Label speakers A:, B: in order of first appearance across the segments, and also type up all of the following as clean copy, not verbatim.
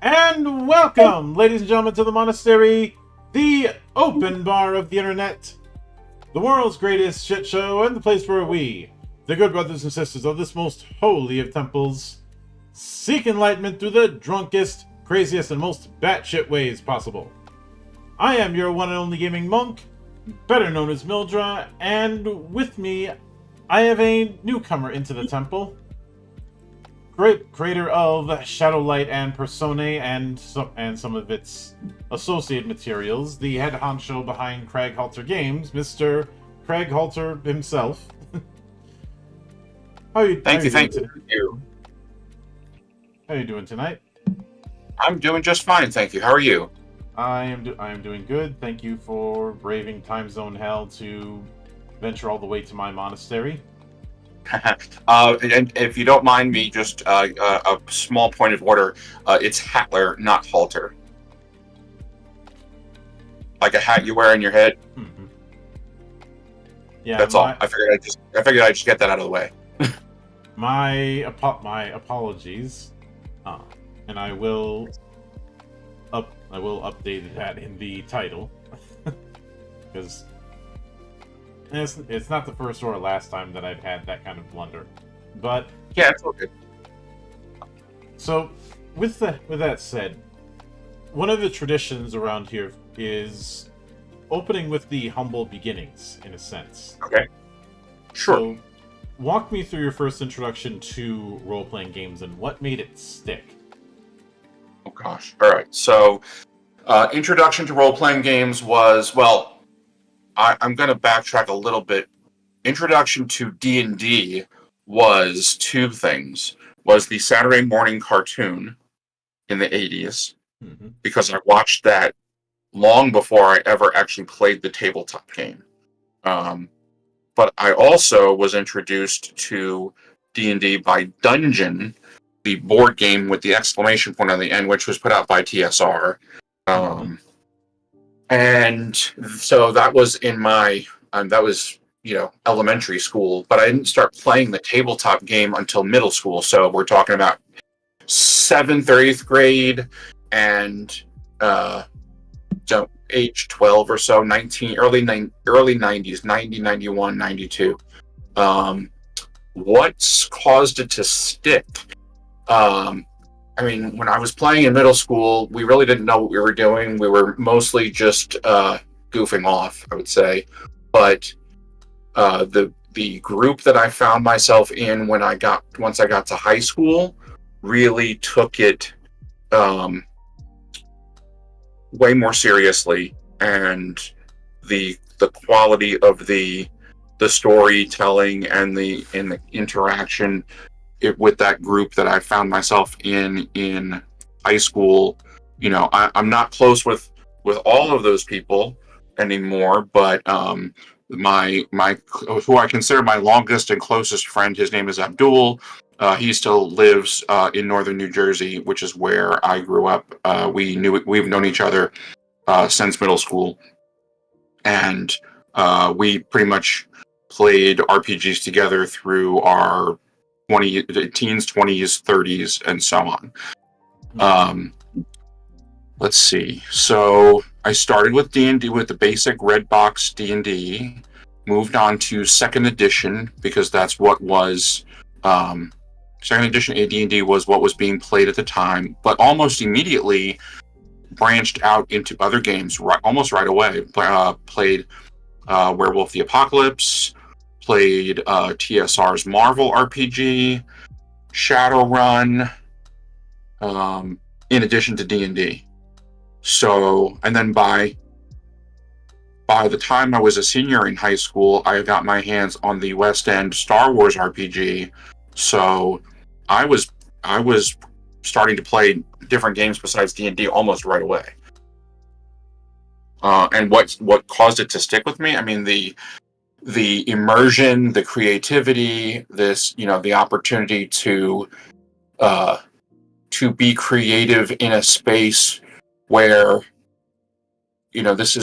A: And welcome, ladies and gentlemen, to the Monastery, the open bar of the internet, the world's greatest shit show, and the place where we, the good brothers and sisters of this most holy of temples, seek enlightenment through the drunkest, craziest, and most batshit ways possible. I am your one and only gaming monk, better known as Mildra, and with me, I have a newcomer into the temple. Great creator of Shadowlight and Personae and some of its associated materials, the head honcho behind Craig Halter Games, Mr. Craig Halter himself.
B: Thank you.
A: How are you doing tonight?
B: I'm doing just fine, thank you. How are you?
A: I am doing good. Thank you for braving time zone hell to venture all the way to my monastery.
B: And if you don't mind me, just a small point of order. It's Hatler, not Halter. Like a hat you wear on your head.
A: Mm-hmm. Yeah,
B: that's all. I figured I'd just get that out of the way.
A: my apologies, and I will update that in the title because. It's not the first or last time that I've had that kind of blunder, but
B: yeah, it's all good.
A: So, with that said, one of the traditions around here is opening with the humble beginnings, in a sense.
B: Okay, sure.
A: So, walk me through your first introduction to role-playing games and what made it stick.
B: Oh gosh. All right. So, introduction to role-playing games was, well, I'm going to backtrack a little bit. Introduction to D&D was two things. Was the Saturday morning cartoon in the 80s, because I watched that long before I ever actually played the tabletop game. But I also was introduced to D&D by Dungeon, the board game with the exclamation point on the end, which was put out by TSR. And so that was in my, elementary school, but I didn't start playing the tabletop game until middle school. So we're talking about 7th or 8th grade and age 12 or so, early 90s, 90, 91, 92. What's caused it to stick? When I was playing in middle school, we really didn't know what we were doing. We were mostly just goofing off, I would say. But the group that I found myself in once I got to high school really took it way more seriously, and the quality of the storytelling and the interaction with that group that I found myself in high school. I'm not close with all of those people anymore, but my who I consider my longest and closest friend, his name is Abdul. He still lives in northern New Jersey, which is where I grew up. We've known each other since middle school, and we pretty much played RPGs together through our teens, 20s, 30s, and so on. Let's see. So I started with D&D with the basic red box D&D, moved on to 2nd edition because that's what was 2nd edition AD&D was what was being played at the time, but almost immediately branched out into other games almost right away. Played Werewolf the Apocalypse, played TSR's Marvel RPG, Shadowrun, in addition to D&D. So, and then by the time I was a senior in high school, I got my hands on the West End Star Wars RPG. So I was starting to play different games besides D&D almost right away. and what caused it to stick with me. I mean, the immersion, the creativity, the opportunity to be creative in a space where, this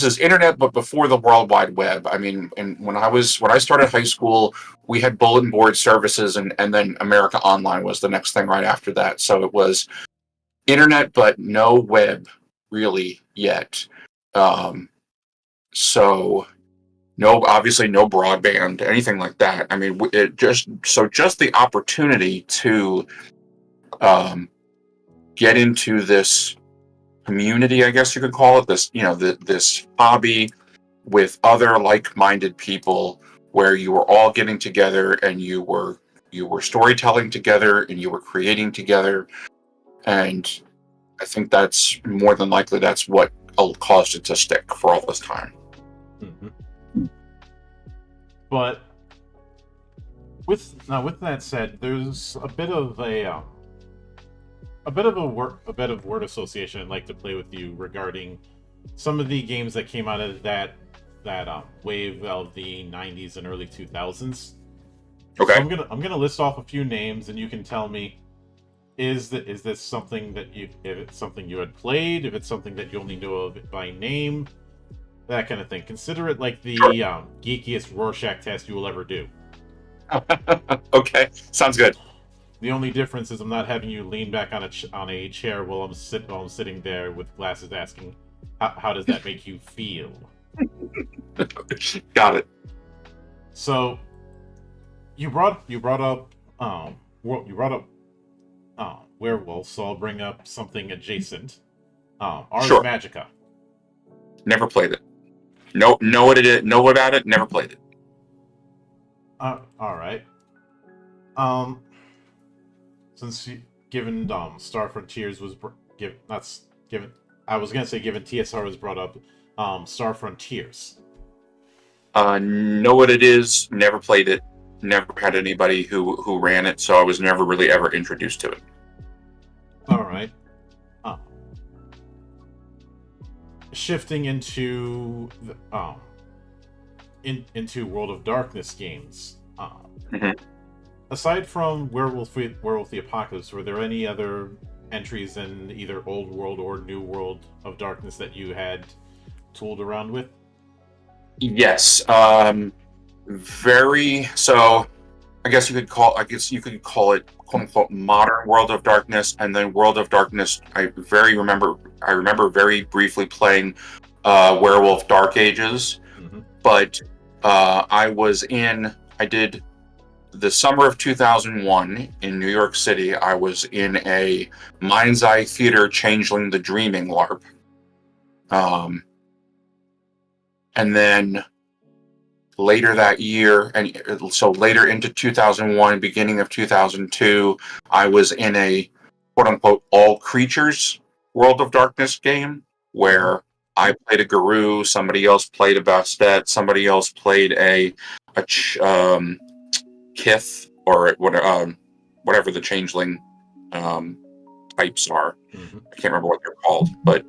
B: is internet, but before the World Wide Web. I mean, and when I started high school, we had bulletin board services, and then America Online was the next thing right after that. So it was internet, but no web really yet. So obviously no broadband, anything like that. I mean, just the opportunity to get into this community, I guess you could call it, this hobby with other like-minded people, where you were all getting together and you were storytelling together and you were creating together. And I think that's more than likely that's what caused it to stick for all this time.
A: Mm-hmm. But with that said, there's a bit of word association I'd like to play with you regarding some of the games that came out of that wave of the 90s and early 2000s.
B: Okay.
A: So I'm gonna list off a few names, and you can tell me, is this something that if it's something you had played, if it's something that you only know of it by name, that kind of thing. Consider it like the geekiest Rorschach test you will ever do.
B: Okay, sounds good.
A: The only difference is I'm not having you lean back on a chair while I'm sitting there with glasses, asking, how does that make you feel?
B: Got it.
A: So you brought up werewolves, so I'll bring up something adjacent. Ars
B: Sure.
A: Magica.
B: Never played it. Know what it is. Know about it. Never played it.
A: All right. Since given Star Frontiers was given, I was gonna say given TSR was brought up, Star Frontiers.
B: Know what it is. Never played it. Never had anybody who ran it, so I was never really ever introduced to it.
A: All right. Shifting into into World of Darkness games.
B: Mm-hmm.
A: Aside from Werewolf the Apocalypse, were there any other entries in either Old World or New World of Darkness that you had tooled around with?
B: Yes. So I guess you could call it quote unquote modern World of Darkness, and then World of Darkness. I remember very briefly playing Werewolf Dark Ages,
A: Mm-hmm.
B: but I did the summer of 2001 in New York City. I was in a Mind's Eye Theater Changeling the Dreaming LARP. And then later that year, and so later into 2001, beginning of 2002, I was in a quote-unquote all creatures World of Darkness game, where I played a Garou, somebody else played a Bastet, somebody else played a Kith, or whatever the changeling types are.
A: Mm-hmm.
B: I can't remember what they're called, but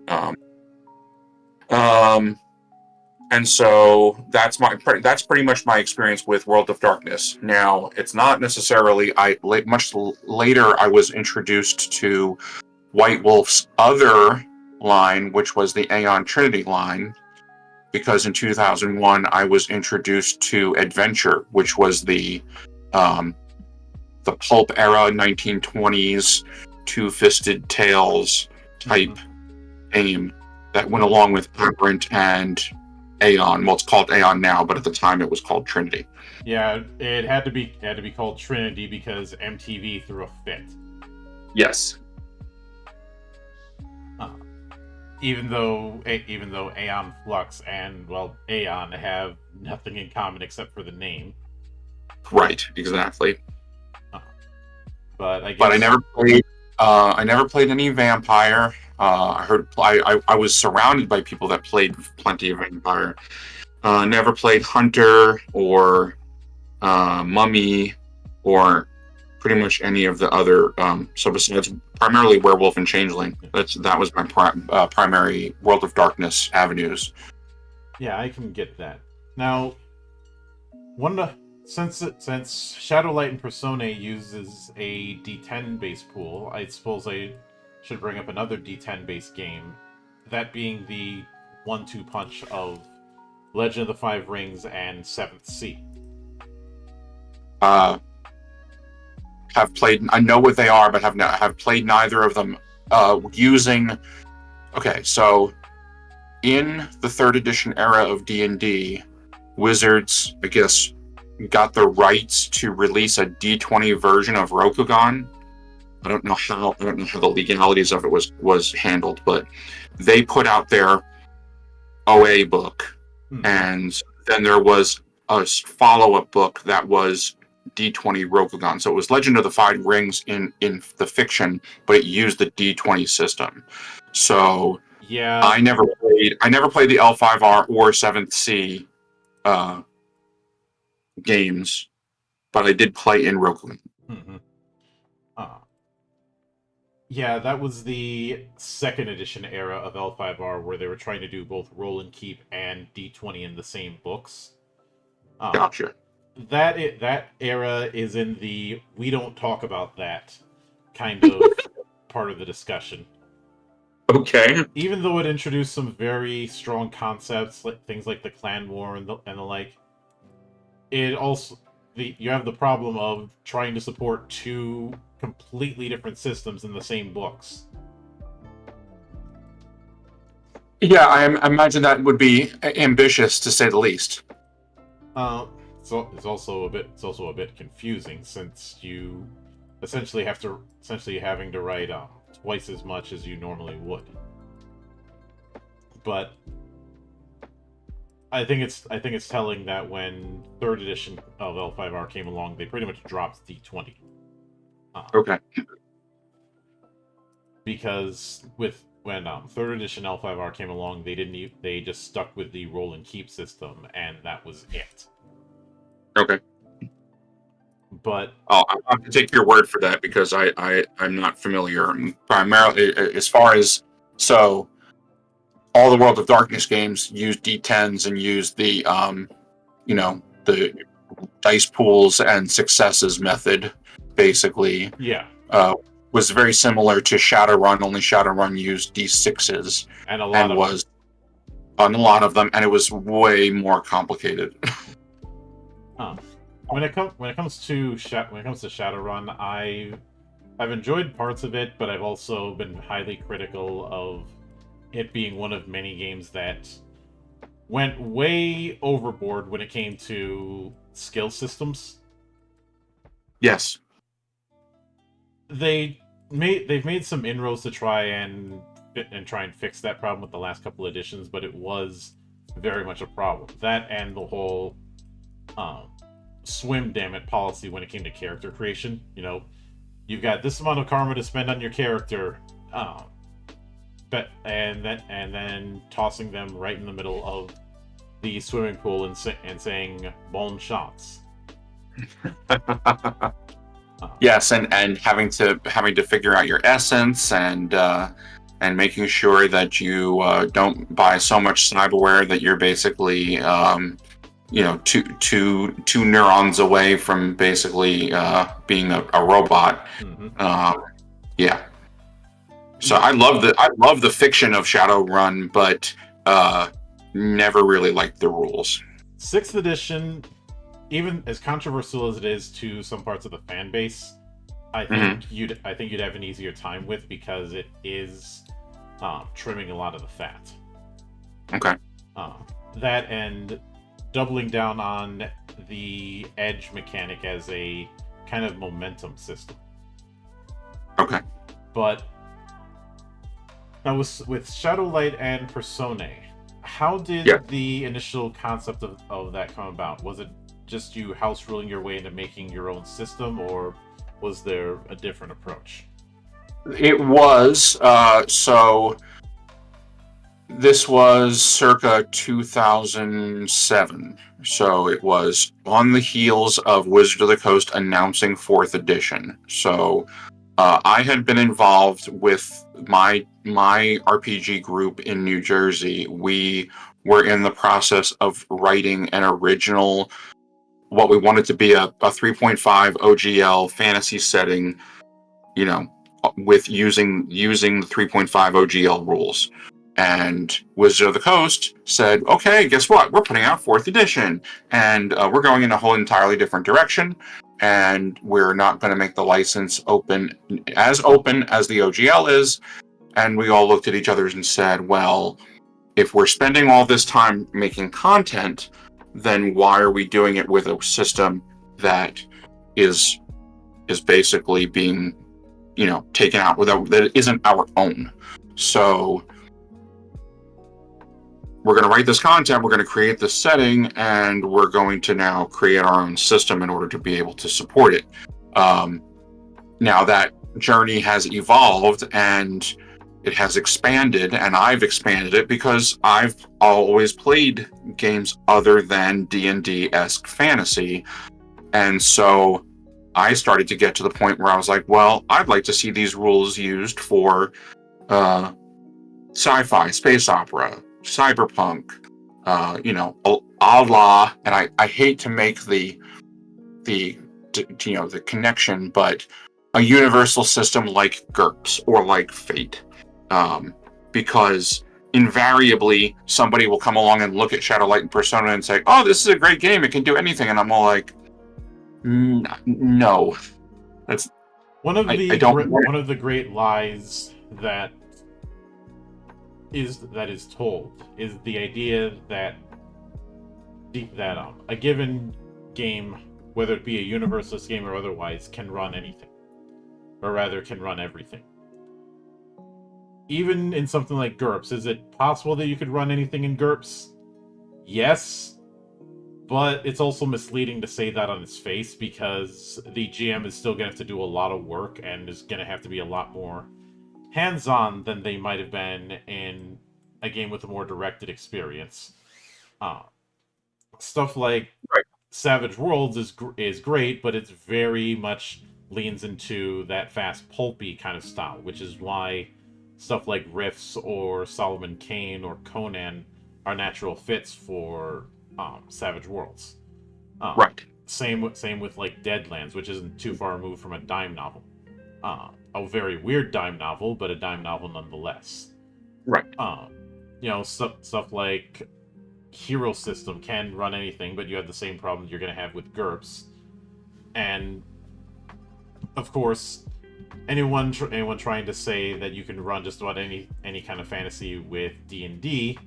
B: and so that's pretty much my experience with World of Darkness. Now, it's not necessarily much later I was introduced to White Wolf's other line, which was the Aeon Trinity line, because in 2001 I was introduced to Adventure, which was the pulp era 1920s two-fisted tails type game that went along with Aberrant and Aeon. Well, it's called Aeon now, but at the time it was called Trinity.
A: Yeah, it had to be called Trinity because MTV threw a fit.
B: Yes.
A: Even though Aeon Flux and Aeon have nothing in common except for the name.
B: Right. Exactly.
A: But
B: I never played. I never played any vampire. I was surrounded by people that played plenty of vampire. Never played hunter or mummy or pretty much any of the other. So besides primarily Werewolf and Changeling, that was my primary World of Darkness avenues.
A: Yeah, I can get that. Now, since Shadowlight and Personae uses a D10 base pool, I suppose I should bring up another D10 base game. That being the 1-2 punch of Legend of the Five Rings and Seventh Sea.
B: Have played. I know what they are, but have played neither of them. Using. Okay, so in the 3rd edition era of D&D, Wizards, I guess, got the rights to release a D20 version of Rokugan. I don't know how the legalities of it was handled, but they put out their OA book, and then there was a follow-up book that was D20 Rokugan. So it was Legend of the Five Rings in the fiction, but it used the D20 system. So
A: yeah,
B: I never played the L5R or 7th Sea games, but I did play in Rokugan.
A: Mm-hmm. Yeah, that was the 2nd edition era of L5R, where they were trying to do both Roll and Keep and D20 in the same books.
B: Gotcha.
A: That era is in the we don't talk about that kind of part of the discussion.
B: Okay.
A: Even though it introduced some very strong concepts, like things like the clan war and the like, it also you have the problem of trying to support 2 completely different systems in the same books.
B: Yeah, I imagine that would be ambitious, to say the least.
A: So it's also a bit confusing, since you essentially having to write twice as much as you normally would. But I think it's telling that when 3rd edition of L5R came along, they pretty much dropped D20.
B: Okay.
A: Because when 3rd edition L5R came along, they just stuck with the roll and keep system, and that was it.
B: Okay.
A: But
B: I'll have to take your word for that, because I'm not familiar. Primarily, as far as all the World of Darkness games use D10s and use the the dice pools and successes method. Basically,
A: yeah,
B: was very similar to Shadowrun. Only Shadowrun used D6s,
A: and a
B: lot of them, and it was way more complicated.
A: When it comes to Shadowrun, I've enjoyed parts of it, but I've also been highly critical of it being one of many games that went way overboard when it came to skill systems.
B: Yes.
A: They've made some inroads to try and fix that problem with the last couple editions, but it was very much a problem. That and the whole swim damn it policy when it came to character creation. You've got this amount of karma to spend on your character, and then tossing them right in the middle of the swimming pool and saying bon chance.
B: Yes, and having to figure out your essence, and making sure that you don't buy so much cyberware that you're basically two neurons away from basically being a robot.
A: Mm-hmm.
B: Yeah. So I love the fiction of Shadowrun, but never really liked the rules.
A: 6th edition, even as controversial as it is to some parts of the fan base, I think you'd have an easier time with, because it is trimming a lot of the fat.
B: Okay.
A: That and doubling down on the edge mechanic as a kind of momentum system.
B: Okay.
A: But now with Shadowlight and Personae, how did the initial concept of that come about? Was it just you house ruling your way into making your own system, or was there a different approach?
B: It was. So this was circa 2007, So it was on the heels of Wizard of the Coast announcing 4th edition. So I had been involved with my RPG group in New Jersey. We were in the process of writing an original, what we wanted to be a 3.5 OGL fantasy setting, you know, with using the 3.5 OGL rules. And Wizard of the Coast said, "Okay, guess what? We're putting out 4th edition, and we're going in a whole entirely different direction. And we're not going to make the license open as the OGL is." And we all looked at each other and said, "Well, if we're spending all this time making content, then why are we doing it with a system that is basically being, taken out that isn't our own?" So we're going to write this content, we're going to create this setting, and we're going to now create our own system in order to be able to support it. Now that journey has evolved and it has expanded, and I've expanded it because I've always played games other than D&D-esque fantasy. And so I started to get to the point where I was like, well, I'd like to see these rules used for sci-fi, space opera, cyberpunk, a la, and I hate to make the connection, but a universal system like GURPS or like Fate, because invariably somebody will come along and look at Shadowlight and Persona and say, "Oh, this is a great game; it can do anything," and I'm all like, "No, that's
A: one of the great lies that is told is the idea that a given game, whether it be a universalist game or otherwise, can run anything, or rather can run everything. Even in something like GURPS, is it possible that you could run anything in GURPS? Yes, but it's also misleading to say that on its face, because the GM is still going to have to do a lot of work and is going to have to be a lot more hands-on than they might have been in a game with a more directed experience. Stuff like Savage Worlds is great, but it's very much leans into that fast pulpy kind of style, which is why stuff like Rifts or Solomon Kane or Conan are natural fits for Savage Worlds. Same with like Deadlands, which isn't too far removed from a dime novel. A very weird dime novel, but a dime novel nonetheless.
B: Right.
A: Stuff like Hero System can run anything, but you have the same problem you're going to have with GURPS. And of course, anyone trying to say that you can run just about any kind of fantasy with D&D,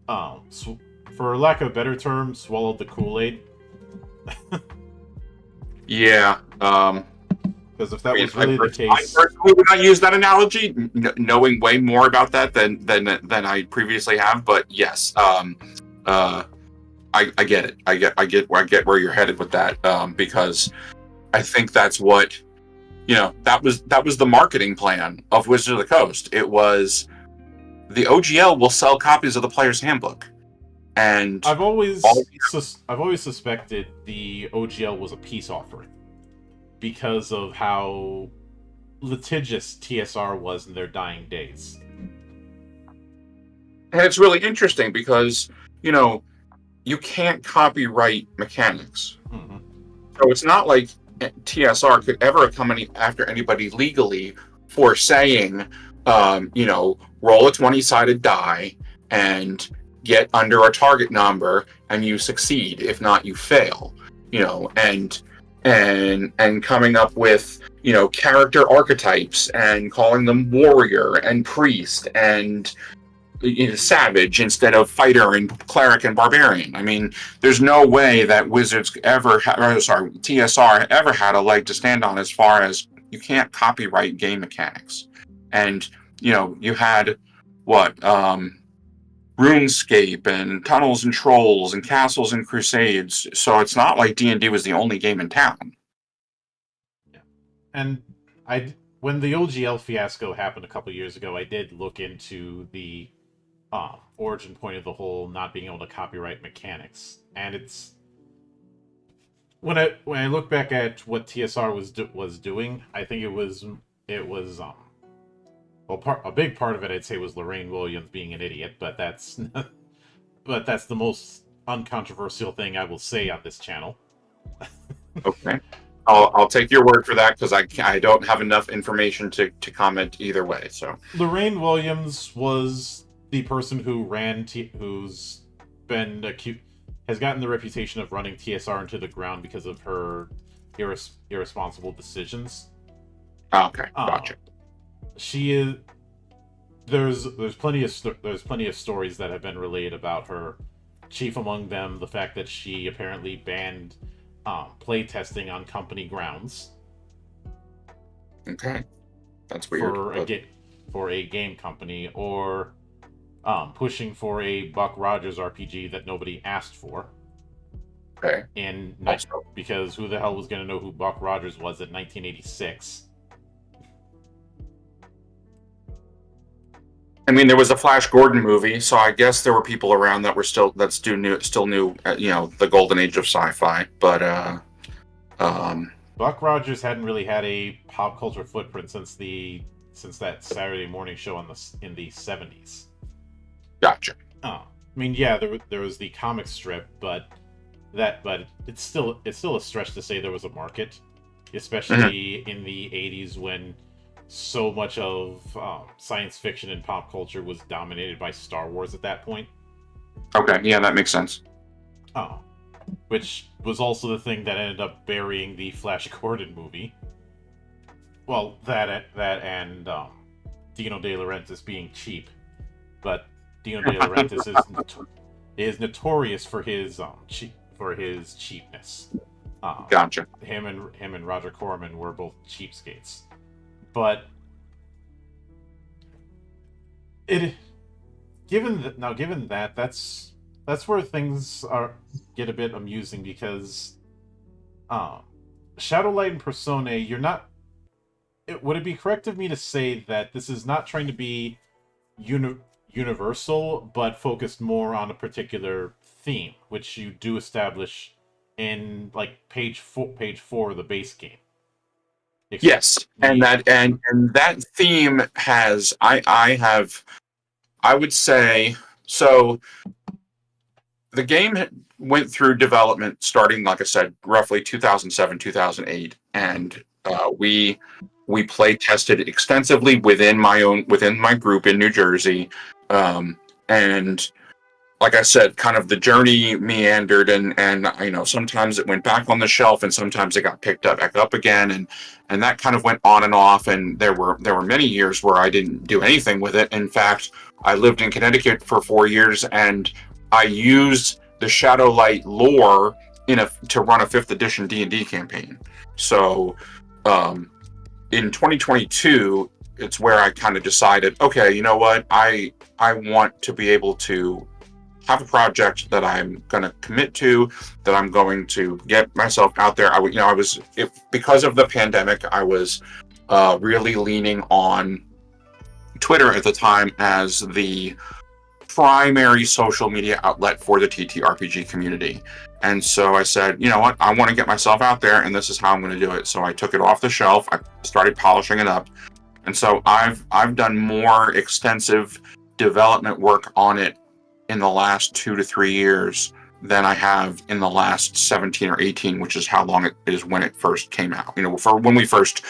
A: for lack of a better term, swallowed the Kool-Aid.
B: Yeah.
A: Because if that was really the case,
B: I personally would not use that analogy, knowing way more about that than I previously have. But yes, I get it. I get where you're headed with that, because I think that's what that was the marketing plan of Wizard of the Coast. It was the OGL will sell copies of the Player's Handbook, and
A: I've always suspected the OGL was a peace offering, because of how litigious TSR was in their dying days.
B: And it's really interesting because, you can't copyright mechanics.
A: Mm-hmm.
B: So it's not like TSR could ever come after anybody legally for saying, roll a 20-sided die and get under a target number and you succeed. If not, you fail. And coming up with character archetypes and calling them warrior and priest and savage instead of fighter and cleric and barbarian. I mean, there's no way that TSR ever had a leg to stand on as far as you can't copyright game mechanics. And you had RuneScape and Tunnels and Trolls and Castles and Crusades. So it's not like D&D was the only game in town.
A: Yeah. And when the OGL fiasco happened a couple years ago, I did look into the origin point of the whole not being able to copyright mechanics. And it's when I look back at what TSR was doing, I think it was well, a big part of it I'd say was Lorraine Williams being an idiot, but that's the most uncontroversial thing I will say on this channel.
B: Okay. I'll take your word for that because I don't have enough information to comment either way. So
A: Lorraine Williams was the person who who's been has gotten the reputation of running TSR into the ground because of her irresponsible decisions.
B: Okay, gotcha.
A: She is. There's plenty of stories that have been relayed about her. Chief among them, the fact that she apparently banned play testing on company grounds.
B: Okay, that's weird.
A: For a game company, or pushing for a Buck Rogers RPG that nobody asked for.
B: Okay.
A: Because who the hell was going to know who Buck Rogers was in 1986?
B: I mean, there was a Flash Gordon movie, so I guess there were people around that were still knew the golden age of sci-fi. But
A: Buck Rogers hadn't really had a pop culture footprint since that Saturday morning show in the 70s.
B: Gotcha.
A: I mean, yeah, there was the comic strip, but it's still a stretch to say there was a market, especially in the 80s when so much of science fiction and pop culture was dominated by Star Wars at that point.
B: Okay, yeah, that makes sense.
A: Which was also the thing that ended up burying the Flash Gordon movie. Well, that and Dino De Laurentiis being cheap, but Dino De Laurentiis is notorious for his cheapness.
B: Gotcha.
A: Him and Roger Corman were both cheapskates. But given that, that's where things get a bit amusing, because Shadowlight and Personae, you're not. Would it be correct of me to say that this is not trying to be universal, but focused more on a particular theme, which you do establish in like page 4 of the base game?
B: Yes, and that theme has I would say so. The game went through development starting, like I said, roughly 2007, 2008, and we play tested extensively within my group in New Jersey, and like I said, kind of the journey meandered, and sometimes it went back on the shelf, and sometimes it got picked up back up again, and that kind of went on and off. And there were many years where I didn't do anything with it. In fact, I lived in Connecticut for 4 years, and I used the Shadowlight lore to run a 5th edition D&D campaign. So, in 2022, it's where I kind of decided, okay, you know what, I want to be able to have a project that I'm going to commit to, that I'm going to get myself out there. Because of the pandemic, I was really leaning on Twitter at the time as the primary social media outlet for the TTRPG community. And so I said, you know what, I want to get myself out there, and this is how I'm going to do it. So I took it off the shelf. I started polishing it up. And so I've done more extensive development work on it in the last 2 to 3 years than I have in the last 17 or 18, which is how long it is when it first came out. For when we first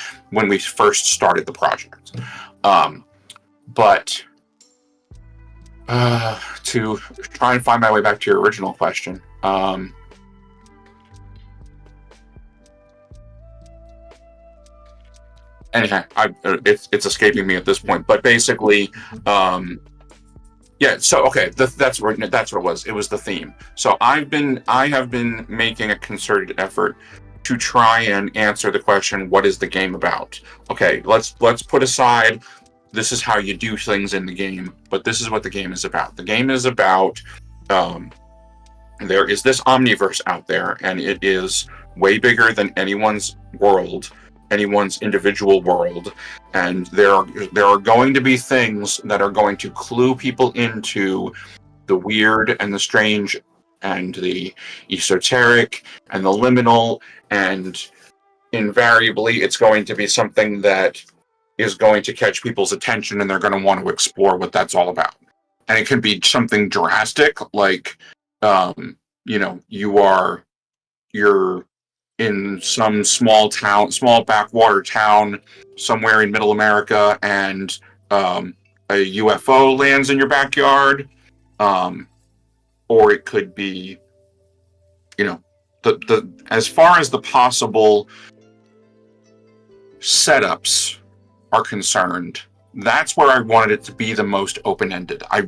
B: started the project. But to try and find my way back to your original question. Anyhow, it's escaping me at this point. But basically, yeah. So okay, that's what it was. It was the theme. So I have been making a concerted effort to try and answer the question, what is the game about? Okay, let's put aside, this is how you do things in the game, but this is what the game is about. The game is about, there is this omniverse out there, and it is way bigger than anyone's world, anyone's individual world, and there are going to be things that are going to clue people into the weird and the strange and the esoteric and the liminal, and invariably it's going to be something that is going to catch people's attention, and they're going to want to explore what that's all about. And it can be something drastic, like you're in some small backwater town somewhere in Middle America, and a UFO lands in your backyard, or it could be, the as far as the possible setups are concerned. That's where I wanted it to be the most open-ended. I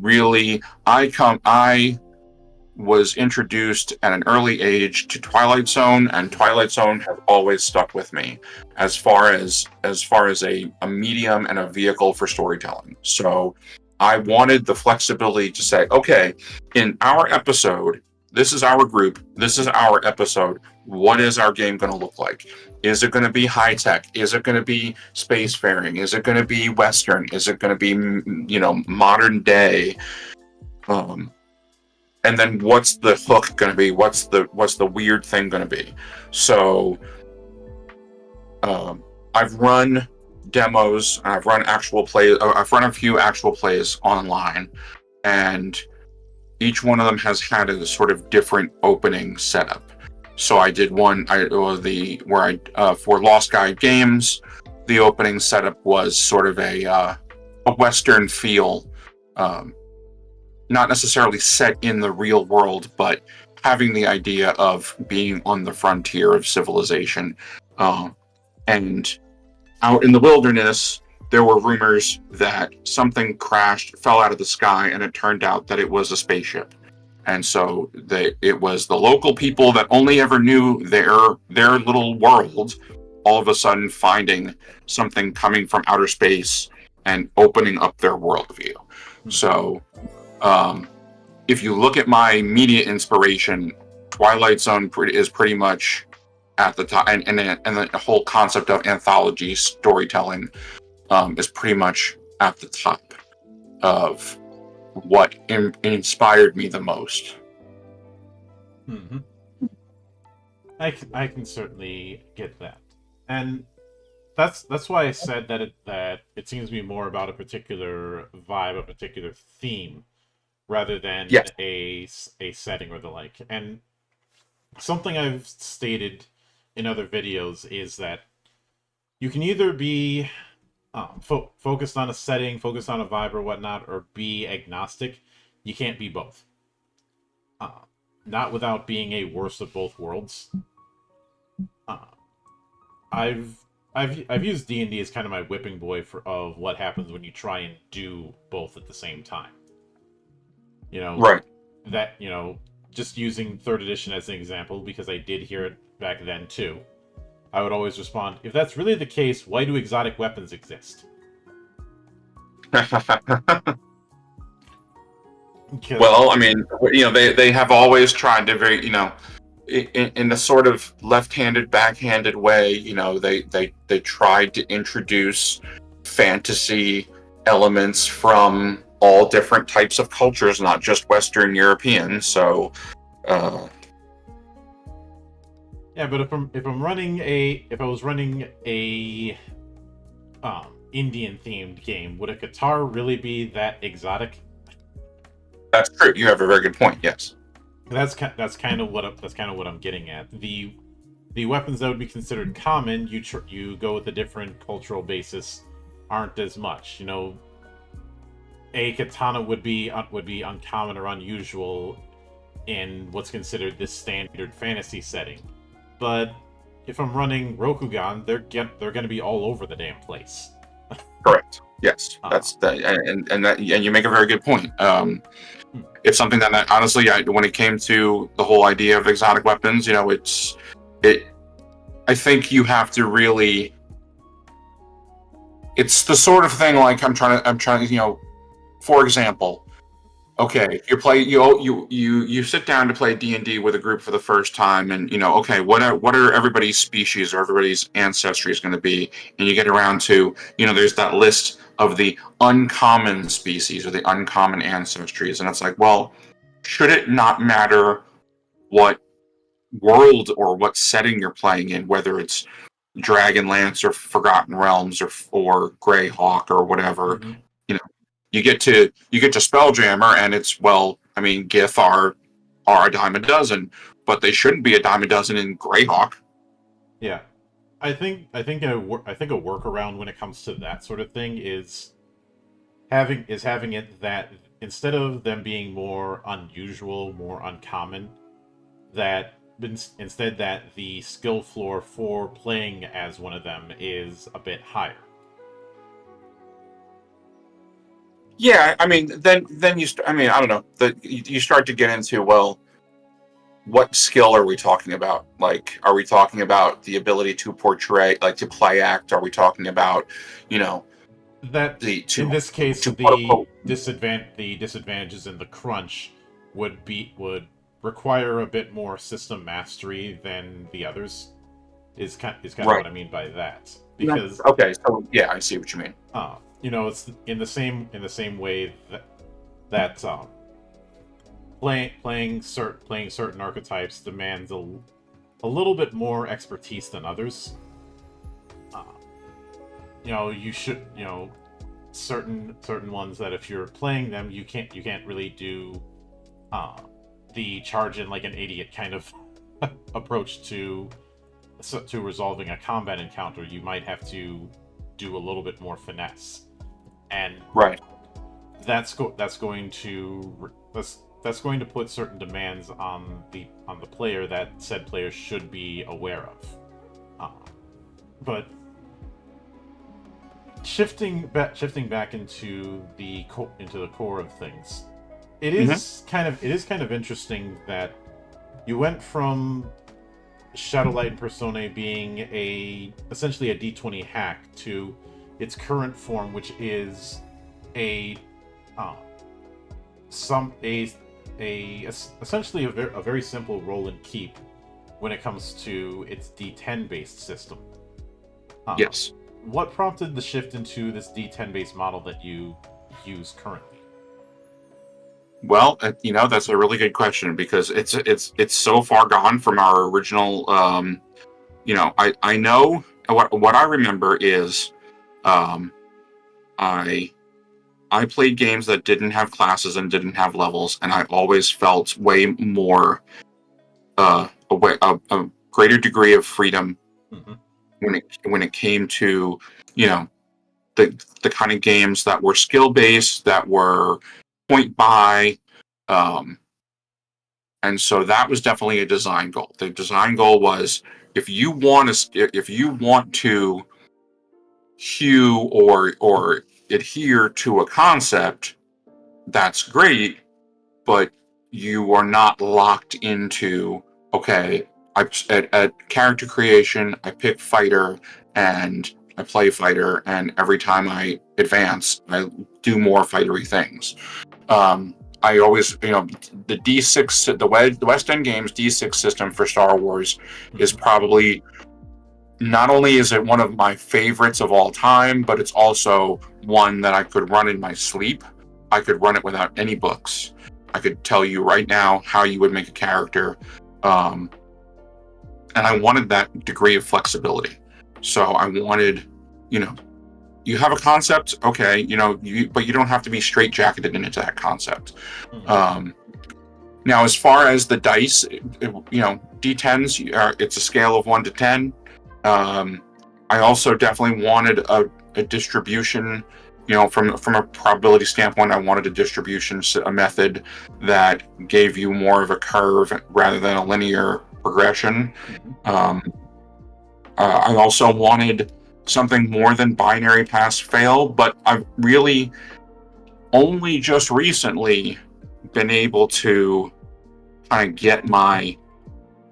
B: was introduced at an early age to Twilight Zone, and Twilight Zone has always stuck with me as far as a medium and a vehicle for storytelling. So I wanted the flexibility to say, okay, in our episode, this is our group, this is our episode, what is our game going to look like? Is it going to be high tech? Is it going to be spacefaring? Is it going to be Western? Is it going to be, modern day? And then what's the hook going to be? What's the weird thing going to be? So I've run demos, I've run actual plays, I've run a few actual plays online, and each one of them has had a sort of different opening setup. So I did one, for Lost Guide Games, the opening setup was sort of a Western feel, not necessarily set in the real world, but having the idea of being on the frontier of civilization. And out in the wilderness, there were rumors that something crashed, fell out of the sky, and it turned out that it was a spaceship. And so it was the local people that only ever knew their little world, all of a sudden finding something coming from outer space and opening up their worldview. So if you look at my media inspiration, Twilight Zone is pretty much at the top, and the whole concept of anthology storytelling is pretty much at the top of what inspired me the most.
A: Mm-hmm. I can certainly get that, and that's why I said that it seems to be more about a particular vibe, a particular theme, rather than
B: Yes.
A: a setting or the like. And something I've stated in other videos is that you can either be focused on a setting, focused on a vibe or whatnot, or be agnostic. You can't be both. Not without being a worst of both worlds. I've used D&D as kind of my whipping boy of what happens when you try and do both at the same time.
B: Right.
A: That, just using 3rd edition as an example, because I did hear it back then too. I would always respond, if that's really the case, why do exotic weapons exist?
B: Well, I mean, they have always tried to very, in a sort of left-handed, backhanded way, they tried to introduce fantasy elements from all different types of cultures, not just Western European. So,
A: yeah, but if I was running a Indian themed game, would a Qatar really be that exotic?
B: that's true. You have a very good point. Yes.
A: That's kind of what I'm getting at. The weapons that would be considered common, you go with a different cultural basis, aren't as much. A katana would be uncommon or unusual in what's considered this standard fantasy setting. But if I'm running Rokugan, they're going to be all over the damn place.
B: Correct. Yes. That's that, and you make a very good point. It's something that honestly, when it came to the whole idea of exotic weapons, I think you have to really. It's the sort of thing like I'm trying to, for example, okay, you sit down to play D&D with a group for the first time, and okay, what are everybody's species or everybody's ancestry is going to be, and you get around to there's that list of the uncommon species or the uncommon ancestries, and it's like, well, should it not matter what world or what setting you're playing in, whether it's Dragonlance or Forgotten Realms or Greyhawk or whatever.
A: Mm-hmm.
B: You get to Spelljammer, and it's, well, I mean, Gith are a dime a dozen, but they shouldn't be a dime a dozen in Greyhawk.
A: Yeah, I think a workaround when it comes to that sort of thing is having it that instead of them being more unusual, more uncommon, that instead that the skill floor for playing as one of them is a bit higher.
B: Yeah, I mean, then I mean, I don't know. You start to get into, well, what skill are we talking about? Like, are we talking about the ability to portray, like to play act? Are we talking about,
A: That in this case, the disadvantages in the crunch would require a bit more system mastery than the others. Is kind of
B: right.
A: what I mean by that. Because
B: okay, so yeah, I see what you mean.
A: It's in the same way that playing certain archetypes demands a little bit more expertise than others. You should certain ones that if you're playing them, you can't really do the charge in like an idiot kind of approach to resolving a combat encounter. You might have to do a little bit more finesse, and
B: right.
A: That's going to put certain demands on the player that said player should be aware of. But shifting back into the core of things, it is kind of interesting that you went from Shadowlight and Personae being essentially a D20 hack to its current form, which is essentially a very simple roll and keep when it comes to its D10 based system.
B: Yes.
A: What prompted the shift into this D10 based model that you use currently?
B: Well, that's a really good question, because it's so far gone from our original. I know what I remember is, I played games that didn't have classes and didn't have levels, and I always felt way more a greater degree of freedom when it came to the kind of games that were skill based, that were point buy, and so that was definitely a design goal. The design goal was, if you want to hew or adhere to a concept, that's great, but you are not locked into, okay, at character creation, I pick fighter and I play fighter, and every time I advance, I do more fightery things. I always, the D6, the West End Games D6 system for Star Wars is probably, not only is it one of my favorites of all time, but it's also one that I could run in my sleep. I could run it without any books. I could tell you right now how you would make a character. And I wanted that degree of flexibility. So I wanted, you have a concept, okay, but you don't have to be straitjacketed into that concept. Now, as far as the dice, D10s, it's a scale of 1 to 10. I also definitely wanted a distribution, from a probability standpoint. I wanted a method that gave you more of a curve rather than a linear progression. I also wanted something more than binary pass fail, but I've really only just recently been able to kind of get my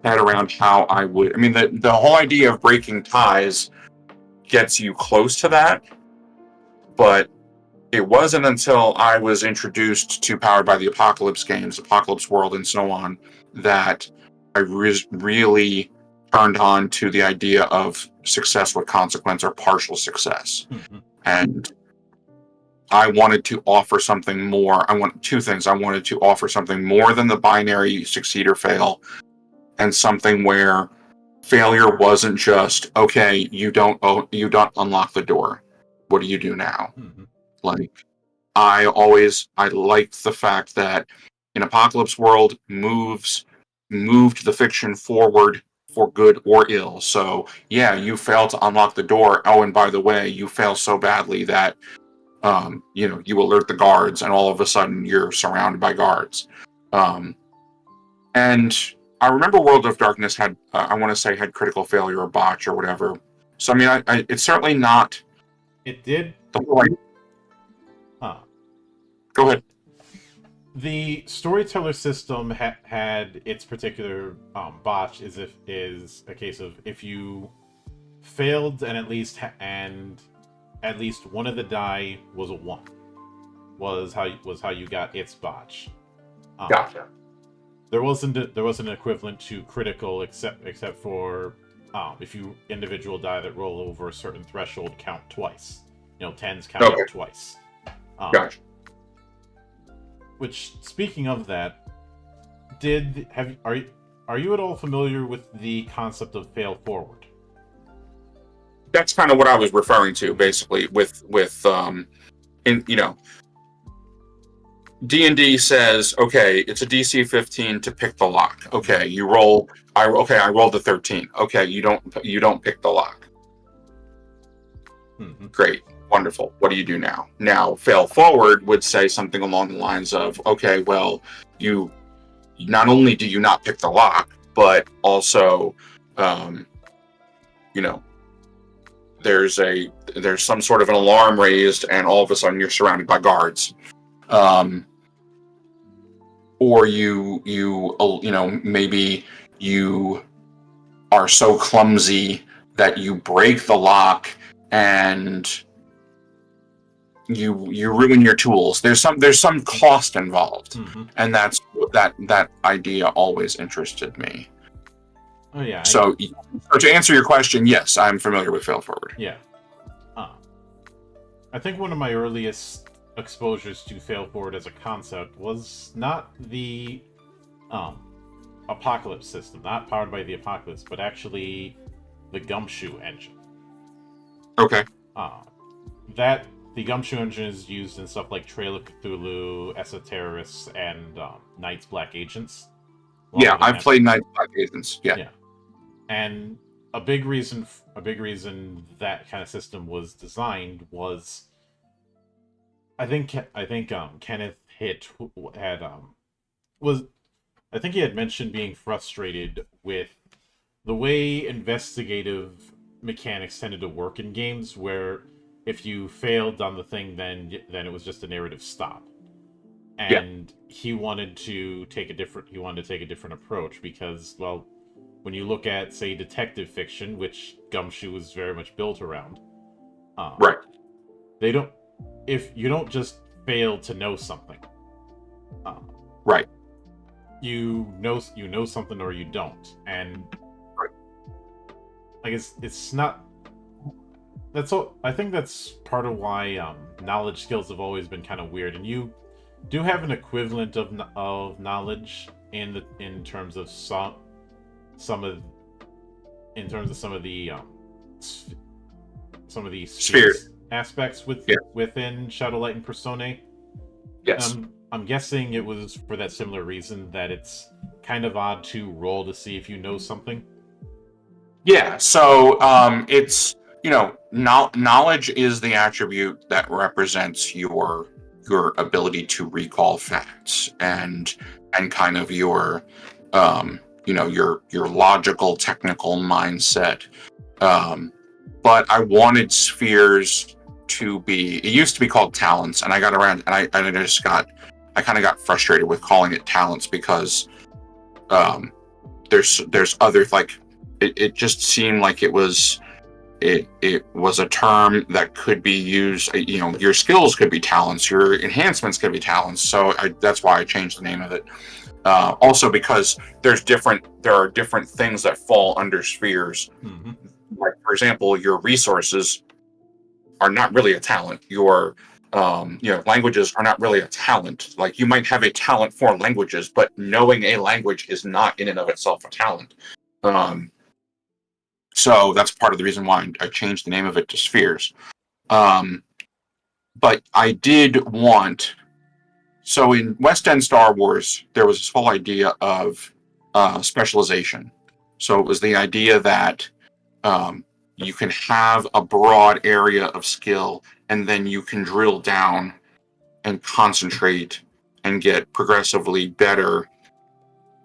B: head around how I would. I mean, the whole idea of breaking ties gets you close to that, but it wasn't until I was introduced to Powered by the Apocalypse games, Apocalypse World, and so on, that I really turned on to the idea of success with consequence or partial success.
A: Mhm.
B: And I wanted to offer something more. I want two things. I wanted to offer something more than the binary succeed or fail, and something where failure wasn't just, okay, you don't unlock the door. What do you do now?
A: Mhm.
B: Like, I liked the fact that in Apocalypse World moved the fiction forward for good or ill. So yeah, you fail to unlock the door. Oh, and by the way, you fail so badly that you alert the guards, and all of a sudden you're surrounded by guards. And I remember World of Darkness had, I want to say, had critical failure or botch or whatever. So I mean, it's certainly not
A: It did.
B: the point.
A: Huh.
B: Go ahead.
A: The storyteller system had its particular botch. Is a case of if you failed and at least one of the die was a 1, was how you got its botch.
B: Gotcha.
A: There wasn't an equivalent to critical except for if you individual die that roll over a certain threshold count twice. 10s count
B: Okay.
A: twice.
B: Gotcha.
A: Which, speaking of that, are you at all familiar with the concept of fail forward?
B: That's kind of what I was referring to, basically, with D&D says, okay, it's a DC 15 to pick the lock. Okay, you roll. I rolled a 13. Okay, you don't pick the lock.
A: Mm-hmm.
B: Great, wonderful. What do you do now? Now, fail forward would say something along the lines of, okay, well, you not only do you not pick the lock, but also, there's some sort of an alarm raised, and all of a sudden you're surrounded by guards. Or maybe you are so clumsy that you break the lock and you ruin your tools. There's some cost involved,
A: Mm-hmm.
B: and that's that idea always interested me.
A: Oh yeah.
B: So to answer your question, yes, I'm familiar with fail forward.
A: Yeah. I think one of my earliest exposures to fail forward as a concept was not the Apocalypse system, not Powered by the Apocalypse, but actually the Gumshoe engine.
B: Okay.
A: The Gumshoe engine is used in stuff like Trail of Cthulhu, Esoterrorists, and Night's Black Agents.
B: Yeah, I've played Night's Black Agents. Yeah.
A: And a big reason that kind of system was designed was, I think Kenneth he had mentioned being frustrated with the way investigative mechanics tended to work in games, where if you failed on the thing, then it was just a narrative stop. And he wanted to take a different approach, because, well, when you look at, say, detective fiction, which Gumshoe is very much built around,
B: right.
A: If you don't just fail to know something,
B: right.
A: You know something or you don't, and
B: right.
A: I guess it's not. That's all. I think that's part of why knowledge skills have always been kind of weird, and you do have an equivalent of knowledge in terms of some of the spheres aspects within Shadowlight and Personae.
B: Yes.
A: I'm guessing it was for that similar reason, that it's kind of odd to roll to see if you know something.
B: Yeah, so it's, knowledge is the attribute that represents your ability to recall facts and kind of your your logical, technical mindset. But I wanted spheres to be, it used to be called talents, and I got around, and I kind of got frustrated with calling it talents, because there's other, like, it just seemed like it was it was a term that could be used. Your skills could be talents, your enhancements could be talents. So that's why I changed the name of it. Also, because there are different things that fall under spheres.
A: Mm-hmm.
B: Like, for example, your resources are not really a talent. Your languages are not really a talent. Like, you might have a talent for languages, but knowing a language is not in and of itself a talent. So that's part of the reason why I changed the name of it to spheres. But I did want. So in West End Star Wars, there was this whole idea of specialization. So it was the idea that you can have a broad area of skill, and then you can drill down and concentrate and get progressively better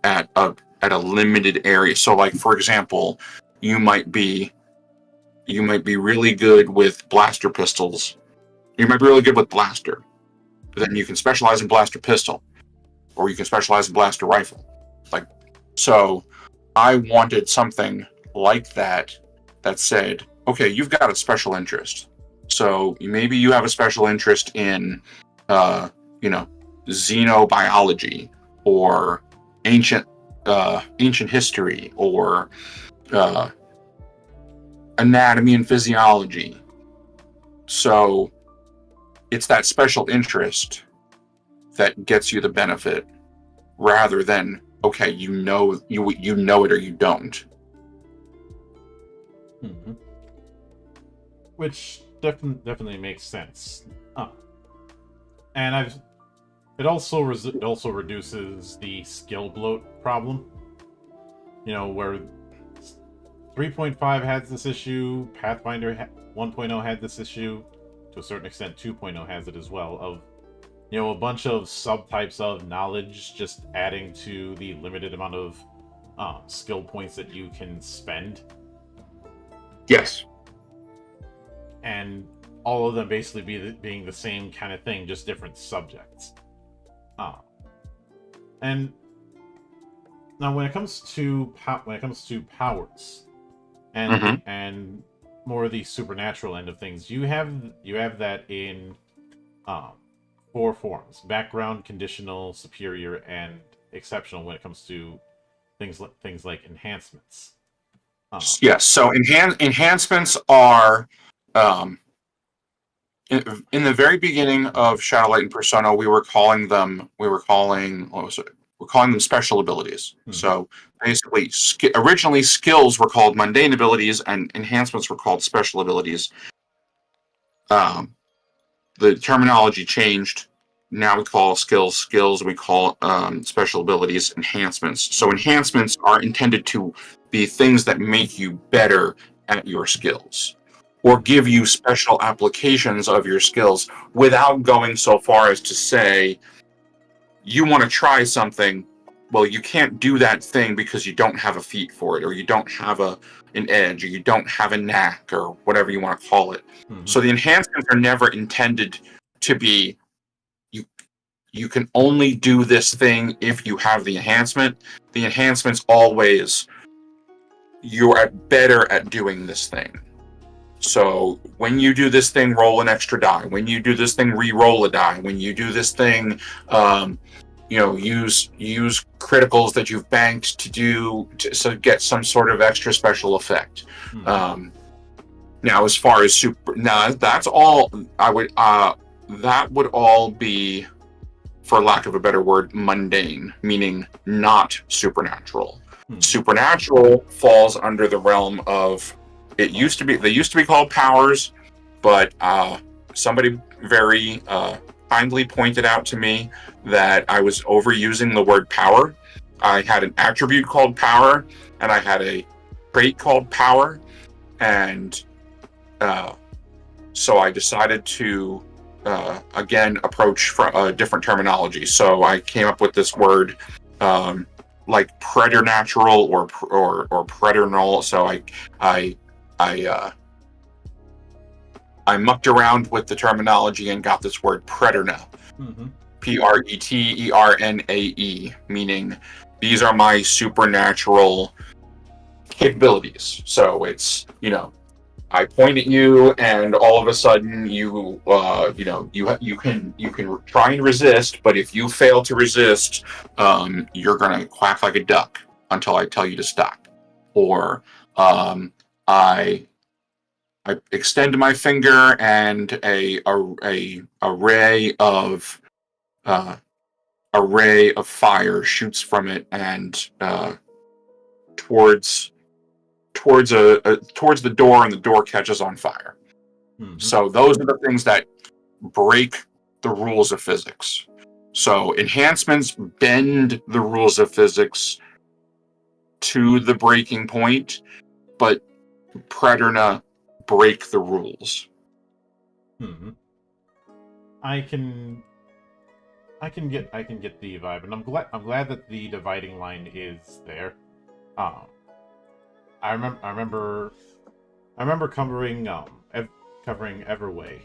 B: at a limited area. So, like, for example, you might be really good with blaster pistols. You might be really good with blaster. Then you can specialize in blaster pistol, or you can specialize in blaster rifle. Like, so I wanted something like that said, okay, you've got a special interest. So maybe you have a special interest in, xenobiology, or ancient history, or anatomy and physiology. So it's that special interest that gets you the benefit, rather than, okay, you know it or you don't.
A: Mm-hmm. Which definitely makes sense. And it also reduces the skill bloat problem. Where 3.5 has this issue, Pathfinder 1.0 had this issue. To a certain extent, 2.0 has it as well, of a bunch of subtypes of knowledge just adding to the limited amount of skill points that you can spend.
B: Yes.
A: And all of them basically being the same kind of thing, just different subjects. And now when it comes to powers and more of the supernatural end of things, you have that in 4 forms: background, conditional, superior, and exceptional when it comes to things like enhancements.
B: Yes. So enhancements are in the very beginning of Shadowlight and Persona, we're calling them special abilities. Mm-hmm. So basically, originally skills were called mundane abilities, and enhancements were called special abilities. The terminology changed. Now we call skills. We call special abilities enhancements. So enhancements are intended to be things that make you better at your skills, or give you special applications of your skills, without going so far as to say, you want to try something, well, you can't do that thing because you don't have a feat for it, or you don't have an edge, or you don't have a knack, or whatever you want to call it. Mm-hmm. So the enhancements are never intended to be, you can only do this thing if you have the enhancement. The enhancements always, you're better at doing this thing. So when you do this thing, roll an extra die. When you do this thing, re-roll a die. When you do this thing, use criticals that you've banked to get some sort of extra special effect. Mm-hmm. Now, as far as that's all. That would all be, for lack of a better word, mundane, meaning not supernatural. Mm-hmm. Supernatural falls under the realm of. They used to be called powers, but somebody very kindly pointed out to me that I was overusing the word power. I had an attribute called power, and I had a trait called power, and so I decided to again approach from a different terminology. So I came up with this word like preternatural or preternal. So I mucked around with the terminology and got this word preterna. Mm-hmm. Preternae, meaning these are my supernatural capabilities. So it's, I point at you, and all of a sudden you can try and resist, but if you fail to resist, you're gonna quack like a duck until I tell you to stop. Or I extend my finger, and a ray of fire shoots from it and towards towards the door, and the door catches on fire.
A: Mhm.
B: So those are the things that break the rules of physics. So enhancements bend the rules of physics to the breaking point, but Preterna break the rules.
A: Mhm. I can get the vibe, and I'm glad that the dividing line is there. Um, I remember covering Everway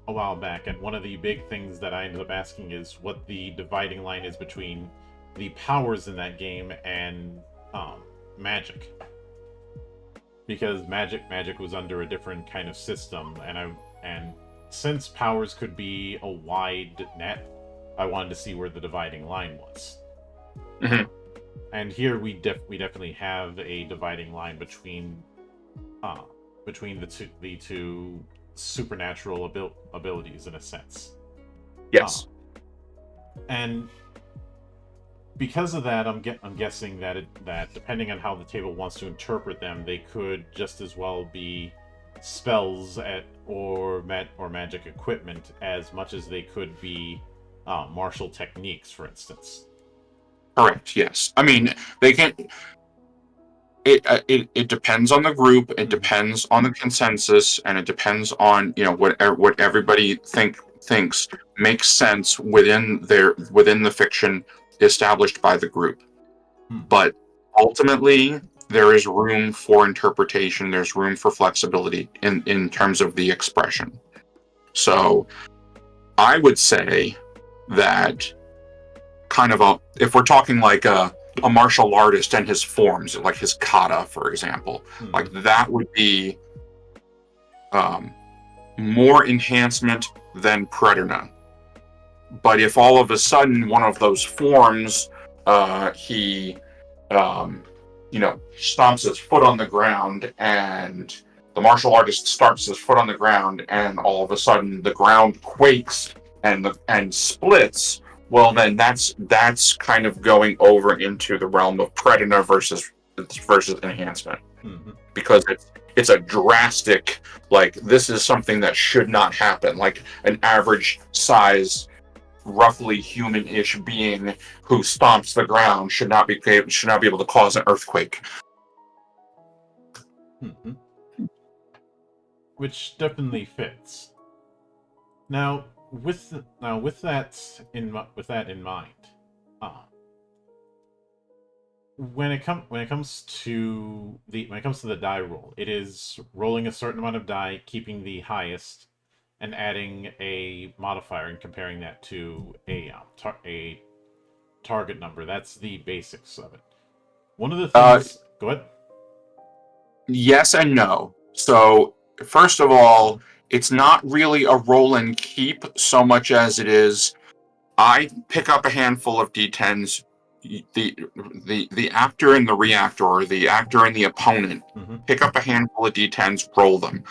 A: a while back, and one of the big things that I ended up asking is what the dividing line is between the powers in that game and magic, because magic was under a different kind of system, and since powers could be a wide net, I wanted to see where the dividing line was.
B: Mhm.
A: And here we definitely have a dividing line between the two supernatural abilities in a sense.
B: Yes.
A: And because of that, I'm guessing that depending on how the table wants to interpret them, they could just as well be spells or magic equipment as much as they could be martial techniques, for instance.
B: Correct. Yes. I mean, they can. It depends on the group. It depends on the consensus, and it depends on what everybody thinks makes sense within the fiction established by the group. But ultimately, there is room for interpretation. There's room for flexibility in terms of the expression. So I would say that if we're talking like a martial artist and his forms, like his kata, for example, like that would be more enhancement than Preterna. But if all of a sudden one of those forms, he stomps his foot on the ground, and the martial artist stomps his foot on the ground, and all of a sudden the ground quakes and splits. Well, then that's kind of going over into the realm of Preterna versus enhancement, because it's a drastic, like, this is something that should not happen. Like an average size, roughly human-ish being who stomps the ground should not be able to cause an earthquake.
A: Which definitely fits. Now, with that in mind, when it comes to the die roll, it is rolling a certain amount of die, keeping the highest, and adding a modifier and comparing that to a target number. That's the basics of it. One of the things. Go ahead.
B: Yes and no. So first of all, it's not really a roll and keep so much as it is, I pick up a handful of d10s. The actor and the reactor, or the actor and the opponent, pick up a handful of d10s, roll them,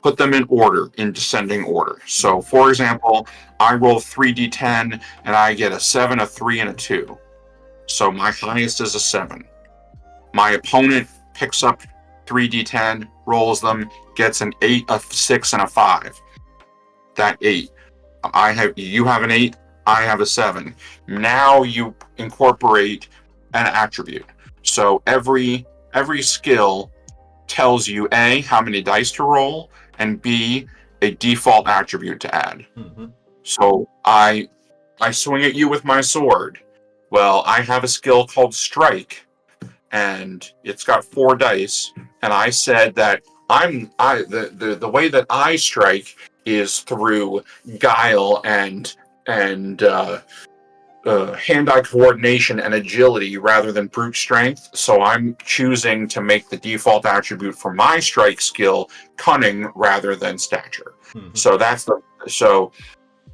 B: put them in order, in descending order. So, for example, I roll 3d10 and I get a 7, a 3, and a 2. So my highest is a 7. My opponent picks up 3d10, rolls them, gets an 8, a 6, and a 5. That 8. You have an 8, I have a 7. Now you incorporate an attribute. So every skill tells you A, how many dice to roll, and B, a default attribute to add. So I swing at you with my sword. Well, I have a skill called Strike, and it's got 4 dice, and I said that the way that I strike is through guile and hand-eye coordination and agility rather than brute strength. So I'm choosing to make the default attribute for my strike skill cunning rather than stature.
A: Mhm.
B: So that's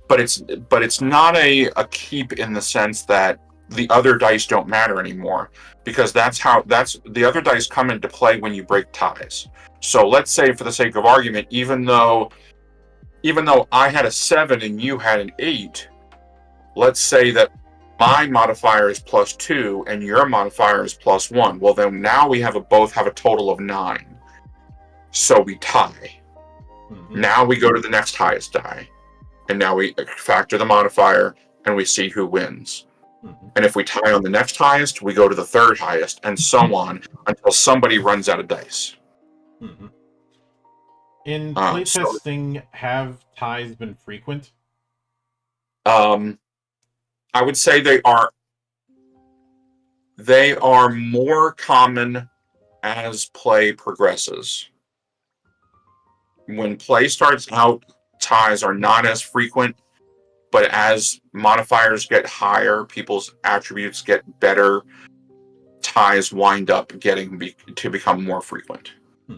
B: but it's not a keep in the sense that the other dice don't matter anymore, because that's the other dice come into play when you break ties. So let's say, for the sake of argument, even though I had a 7 and you had an 8, let's say that my modifier is +2 and your modifier is +1. Well, then now we both have a total of 9. So we tie.
A: Mhm.
B: Now we go to the next highest die. And now we factor the modifier and we see who wins.
A: Mhm.
B: And if we tie on the next highest, we go to the third highest, and so on until somebody runs out of dice.
A: Mhm. In
B: So
A: playtesting, have ties been frequent?
B: I would say they are more common as play progresses. When play starts out, ties are not as frequent, but as modifiers get higher, people's attributes get better, ties wind up to become more frequent.
A: Hmm.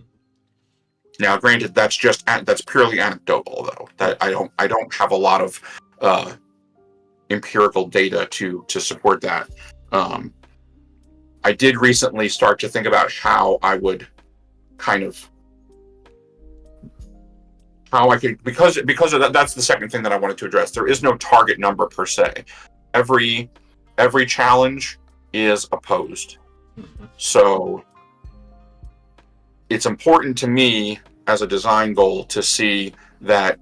B: Now, granted, that's purely anecdotal, though. That I don't have a lot of empirical data to support that. I did recently start to think about how I would kind of how I could, because of that. That's the second thing that I wanted to address. There is no target number per se. Every challenge is opposed.
A: Mhm.
B: So it's important to me as a design goal to see that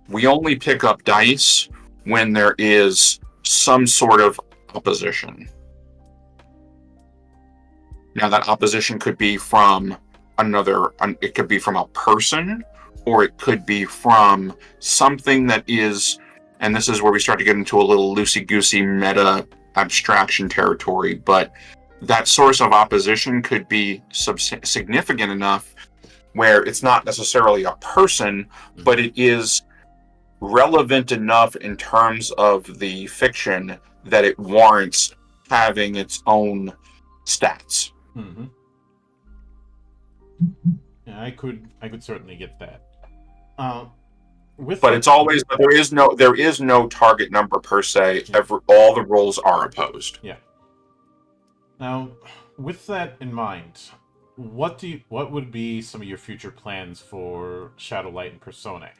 B: we only pick up dice when there is some sort of opposition. Now, that opposition could be from it could be from a person, or it could be from something that is, and this is where we start to get into a little loosey-goosey meta abstraction territory, but that source of opposition could be significant enough where it's not necessarily a person, but it is relevant enough in terms of the fiction that it warrants having its own stats.
A: Mm-hmm. Yeah, I could certainly get that.
B: But there is no target number per se.
A: Yeah.
B: All the rolls are opposed.
A: Yeah. Now, with that in mind, what would be some of your future plans for Shadowlight and Personae?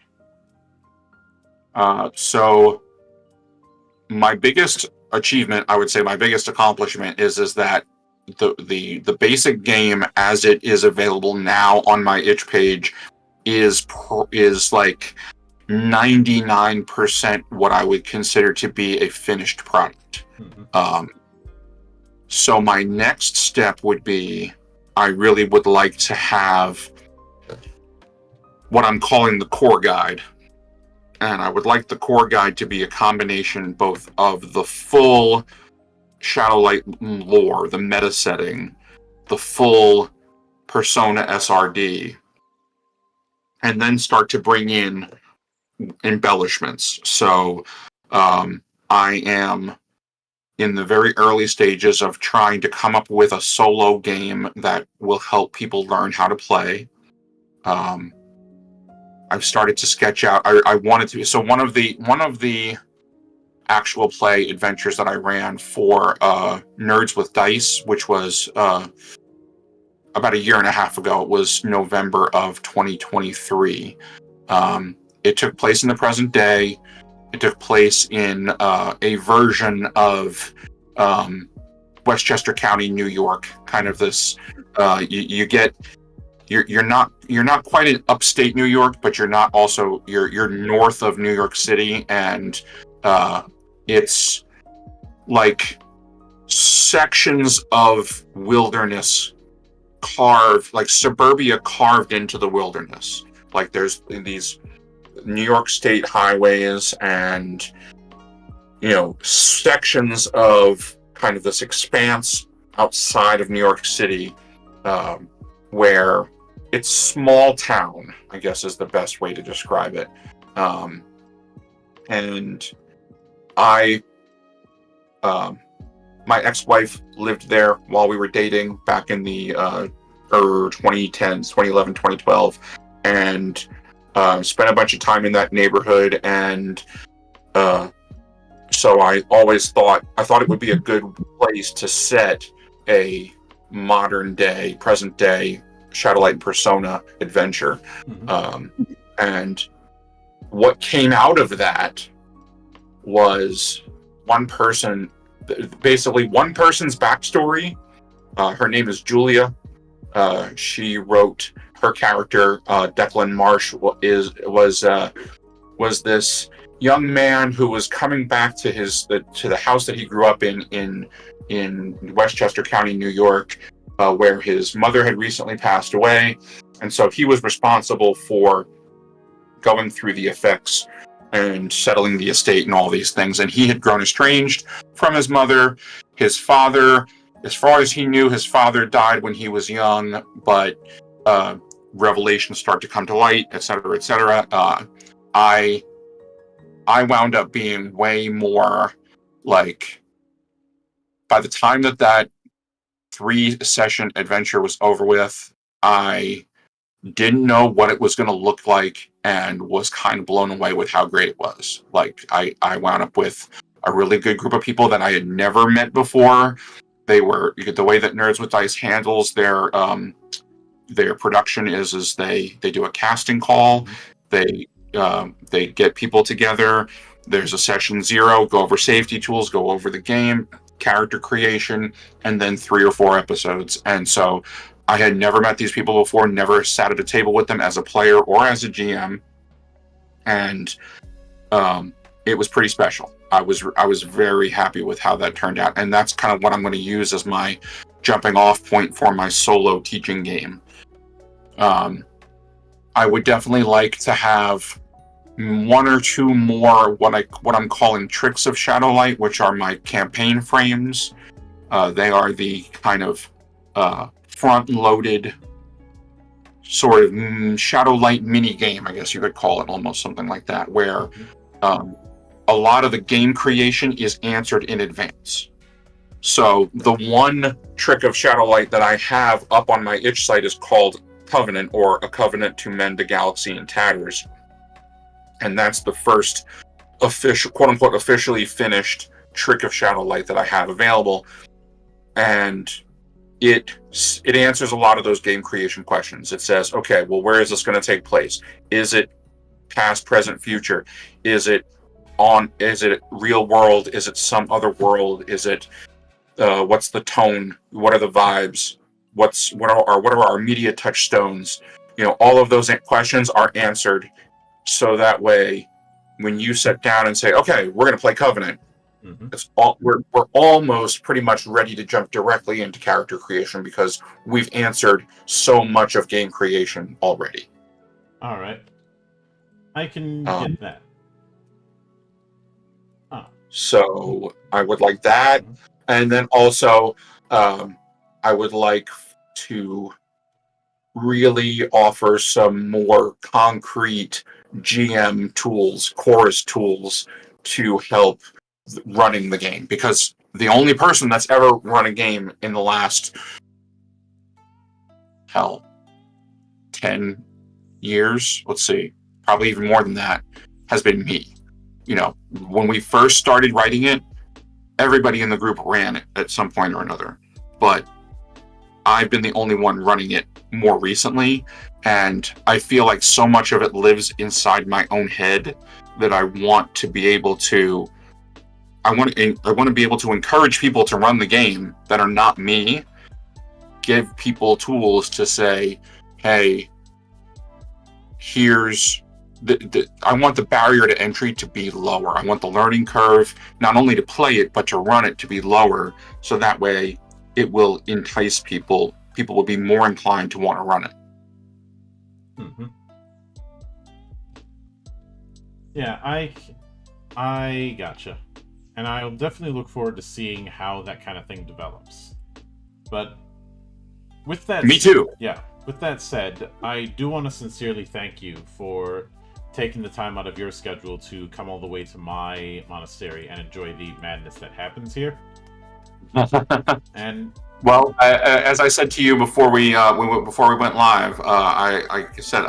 B: So my biggest achievement, I would say my biggest accomplishment is that the basic game as it is available now on my itch page is like 99% what I would consider to be a finished product.
A: Mm-hmm.
B: So my next step would be, I really would like to have what I'm calling the core guide. And I would like the core guide to be a combination both of the full Shadowlight lore, the meta setting, the full Persona SRD, and then start to bring in embellishments. So I am in the very early stages of trying to come up with a solo game that will help people learn how to play. I've started to sketch out. I wanted to. So one of the actual play adventures that I ran for Nerds with Dice, which was about a year and a half ago. It was November of 2023. It took place in the present day. It took place in a version of Westchester County, New York. Kind of this. You're not quite in upstate New York, but you're not also you're north of New York City, and it's like sections of wilderness carved, like suburbia carved into the wilderness. Like there's these New York State highways and sections of kind of this expanse outside of New York City where it's small town, I guess is the best way to describe it. And I my ex-wife lived there while we were dating back in the 2010s, 2011, 2012, and spent a bunch of time in that neighborhood. And so I thought it would be a good place to set a modern day, present day Shadowlight and Persona adventure. And what came out of that was one person's backstory. Her name is Julia. She wrote her character, Declan Marsh, was this young man who was coming back to the house that he grew up in Westchester County, New York, where his mother had recently passed away, and so he was responsible for going through the effects and settling the estate and all these things. And he had grown estranged from his mother. His father, as far as he knew, his father died when he was young, but revelations start to come to light, etc., etc. I wound up being way more like, by the time that 3-session adventure was over with, I didn't know what it was going to look like and was kind of blown away with how great it was. Like, I wound up with a really good group of people that I had never met before. They were, the way that Nerds with Dice handles their production is they do a casting call. They get people together. There's a session 0, go over safety tools, go over the game, character creation, and then 3 or 4 episodes. And so I had never met these people before, never sat at a table with them as a player or as a GM, and it was pretty special. I was very happy with how that turned out, and that's kind of what I'm going to use as my jumping off point for my solo teaching game. I would definitely like to have 1 or 2 more what I'm calling tricks of Shadowlight, which are my campaign frames. They are the kind of front-loaded sort of Shadowlight mini game, I guess you could call it, almost something like that, where a lot of the game creation is answered in advance. So the one trick of Shadowlight that I have up on my itch site is called Covenant, or A Covenant to Mend a Galaxy in Tatters. And that's the first official, quote-unquote, officially finished trick of Shadowlight that I have available. And it answers a lot of those game creation questions. It says, okay, well, where is this going to take place? Is it past, present, future? Is it real world? Is it some other world? Is it what's the tone? What are the vibes? What are our media touchstones? All of those questions are answered, so that way when you sit down and say, okay, we're going to play Covenant, we're almost pretty much ready to jump directly into character creation because we've answered so much of game creation already.
A: All right, I can get that.
B: So I would like that, and then also I would like to really offer some more concrete GM tools, chorus tools, to help running the game, because the only person that's ever run a game in the last 10 years, let's see, probably even more than that, has been me. When we first started writing it, everybody in the group ran it at some point or another, but I've been the only one running it more recently, and I feel like so much of it lives inside my own head that I want to be able to be able to encourage people to run the game that are not me, give people tools to say, hey, here's I want the barrier to entry to be lower. I want the learning curve, not only to play it, but to run it to be lower, so that way it will entice people. People will be more inclined to want to run it.
A: Yeah, I gotcha. And I'll definitely look forward to seeing how that kind of thing develops. But with that...
B: Me too.
A: Yeah. With that said, I do want to sincerely thank you for taking the time out of your schedule to come all the way to my monastery and enjoy the madness that happens here. And
B: well, as I said to you before we went live, I said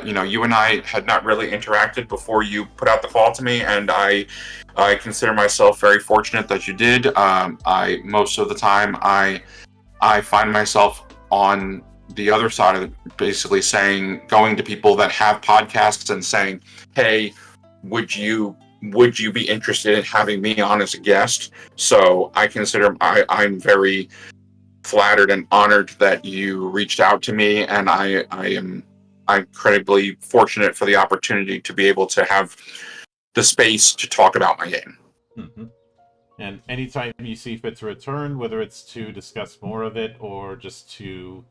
B: you and I had not really interacted before you put out the call to me, and I consider myself very fortunate that you did. I most of the time I find myself on the other side of it, basically going to people that have podcasts and saying, hey, would you be interested in having me on as a guest? So I consider I'm very flattered and honored that you reached out to me, and I'm incredibly fortunate for the opportunity to be able to have the space to talk about my game.
A: Mm-hmm. And anytime you see fit to return, whether it's to discuss more of it or just to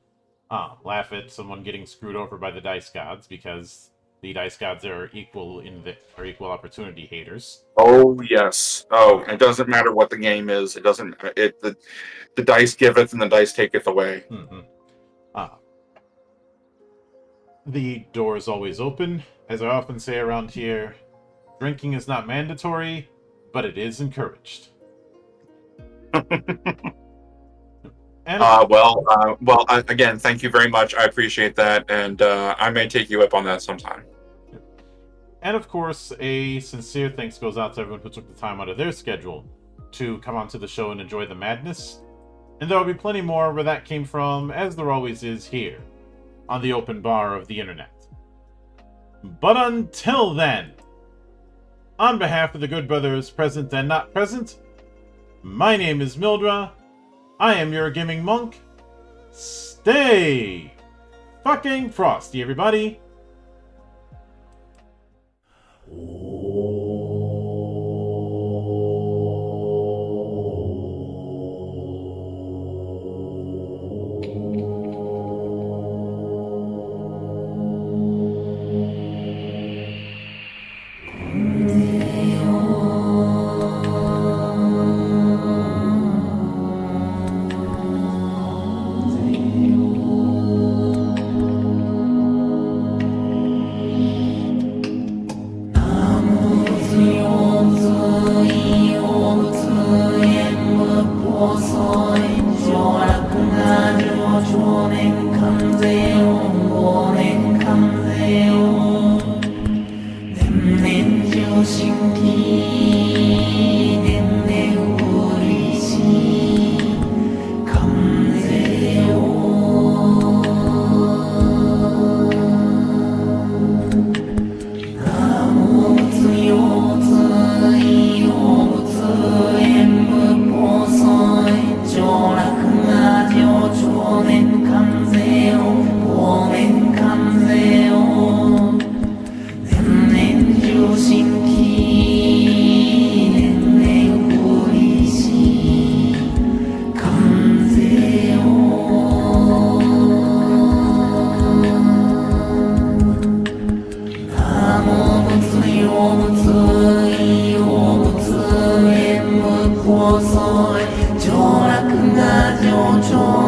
A: laugh at someone getting screwed over by the dice gods, because the dice gods are equal opportunity haters.
B: Oh yes. Oh, it doesn't matter what the game is. It doesn't. The dice giveth and the dice taketh away.
A: Mm-hmm. The door is always open. As I often say around here, drinking is not mandatory, but it is encouraged.
B: Again, thank you very much. I appreciate that, and I may take you up on that sometime.
A: And of course, a sincere thanks goes out to everyone who took the time out of their schedule to come onto the show and enjoy the madness. And there will be plenty more where that came from, as there always is here, on the open bar of the internet. But until then, on behalf of the good brothers present and not present, my name is Mildra. I am your gaming monk. Stay fucking frosty, everybody.
C: Joy, joy,